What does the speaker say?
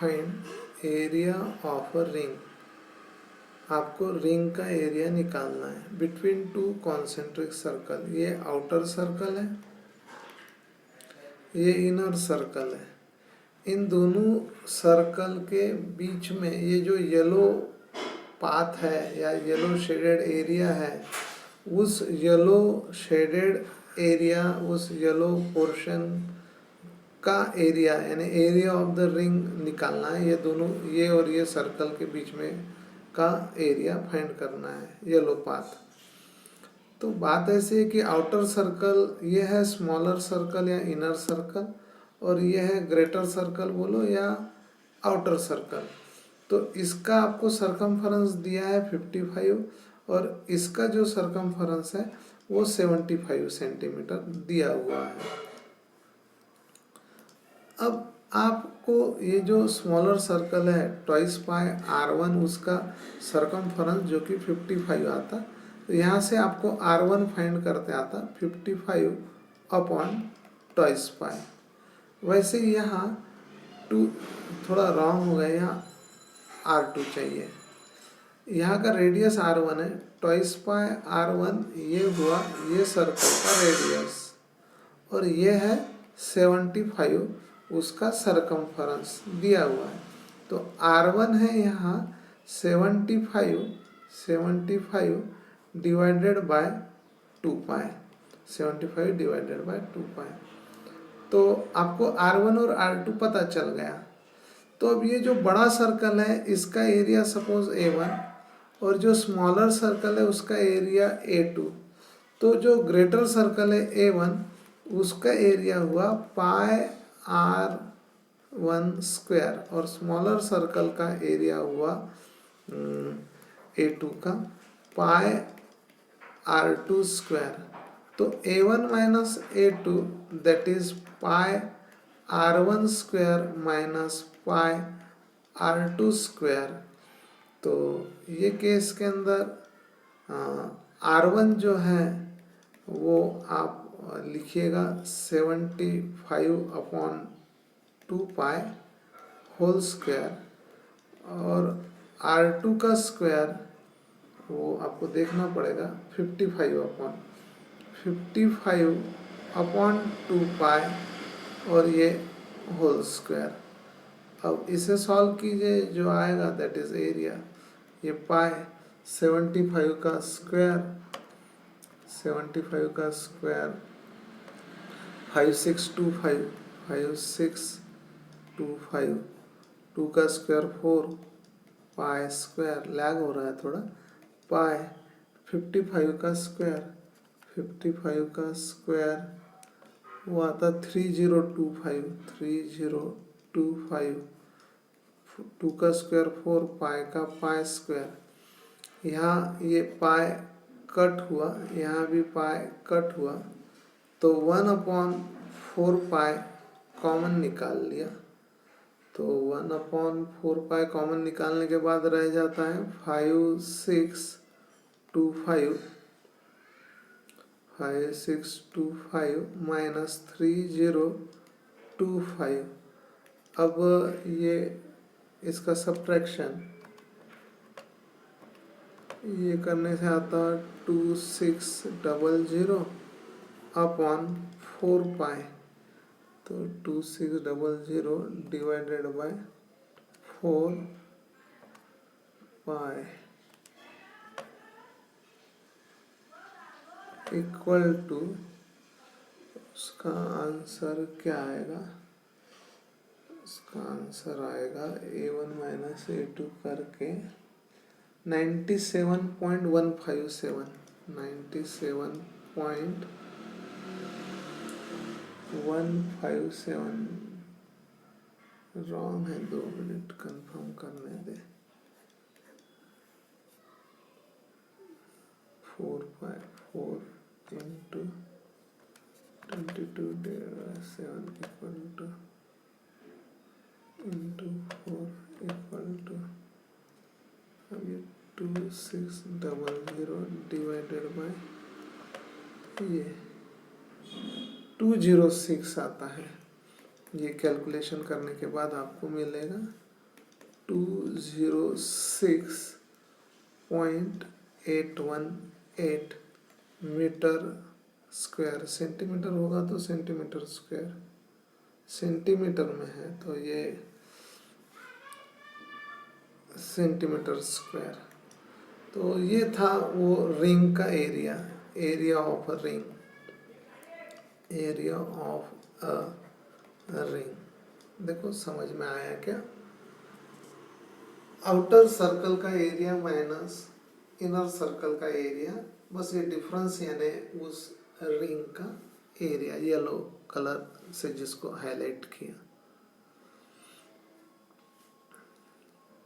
Find area of a ring. आपको ring का area निकालना है बिटवीन टू कॉन्सेंट्रिक सर्कल। ये आउटर सर्कल है, ये इनर सर्कल है। इन दोनों सर्कल के बीच में ये जो येलो पाथ है या येलो शेडेड एरिया है, उस येलो शेडेड एरिया, उस येलो पोर्शन का एरिया यानी एरिया ऑफ द रिंग निकालना है। ये दोनों, ये और ये सर्कल के बीच में का एरिया फाइंड करना है, येलो पाथ। तो बात ऐसी है कि आउटर सर्कल ये है स्मॉलर सर्कल या इनर सर्कल, और ये है ग्रेटर सर्कल बोलो या आउटर सर्कल। तो इसका आपको सरकमफेरेंस दिया है 55 और इसका जो सरकमफेरेंस है वो 75 सेंटीमीटर दिया हुआ है। अब आपको ये जो स्मॉलर सर्कल है ट्वाइस पाई R1, उसका सरकमफेरेंस जो कि 55 आता, तो यहाँ से आपको R1 फाइंड करते आता 55 अपॉन ट्वाइस पाई। वैसे यहाँ टू थोड़ा रॉन्ग हो गया, यहाँ R2 चाहिए। यहाँ का रेडियस R1 है, ट्वाइस पाई R1 ये हुआ ये सर्कल का रेडियस, और ये है 75 उसका सरकमफेरेंस दिया हुआ है। तो R1 है यहाँ 75 divided by 2 pi, 75 divided by 2 पाई। तो आपको R1 और R2 पता चल गया। तो अब ये जो बड़ा सर्कल है इसका एरिया सपोज A1 और जो स्मॉलर सर्कल है उसका एरिया A2। तो जो ग्रेटर सर्कल है A1 उसका एरिया हुआ पाई R1 स्क्वायर, और स्मॉलर सर्कल का एरिया हुआ A2 का पाई R2 स्क्वायर। तो A1 minus A2 that is pi R1 square minus pi R2 square. तो ये केस के अंदर R1 जो है वो आप लिखिएगा 75 अपॉन 2 पाई होल स्क्वायर, और R2 का स्क्वायर वो आपको देखना पड़ेगा 55 अपॉन 2 पाई और ये होल स्क्वायर। अब इसे सॉल्व कीजिए, जो आएगा दैट इज एरिया। ये पाई 75 का स्क्वायर 5625 2 का स्क्वायर 4 पाई स्क्वायर, लैग हो रहा है थोड़ा, पाई 55 का स्क्वायर वो आता 3025 2 का स्क्वायर 4 पाई का पाई स्क्वायर। यहाँ ये पाई कट हुआ, यहाँ भी पाई कट हुआ, तो 1/4 पाई कॉमन निकाल लिया। तो 1/4 पाई कॉमन निकालने के बाद रह जाता है 5625 माइनस 3025। अब ये इसका सब्ट्रैक्शन ये करने से आता 2600 अपॉन 4 पाई। तो 2600 divided by 4 pi equal to, उसका आंसर क्या आएगा? इसका आंसर आएगा A1 माइनस A2 करके 97.157 रॉन्ग है, 2 मिनट कंफर्म करने दे। 4 into 22/7 equal to into 4 equal to, अब ये 2600 डिवाइडेड बाय ये 206 आता है। ये कैलकुलेशन करने के बाद आपको मिलेगा 206.818 मीटर स्क्वायर, सेंटीमीटर होगा तो सेंटीमीटर स्क्वायर, सेंटीमीटर में है तो ये सेंटीमीटर स्क्वायर। तो ये था वो रिंग का area, area of a ring, area of a ring. देखो समझ में आया क्या? आउटर सर्कल का एरिया माइनस इनर सर्कल का एरिया, बस ये डिफरेंस यानी उस रिंग का एरिया येलो कलर से जिसको हाईलाइट किया।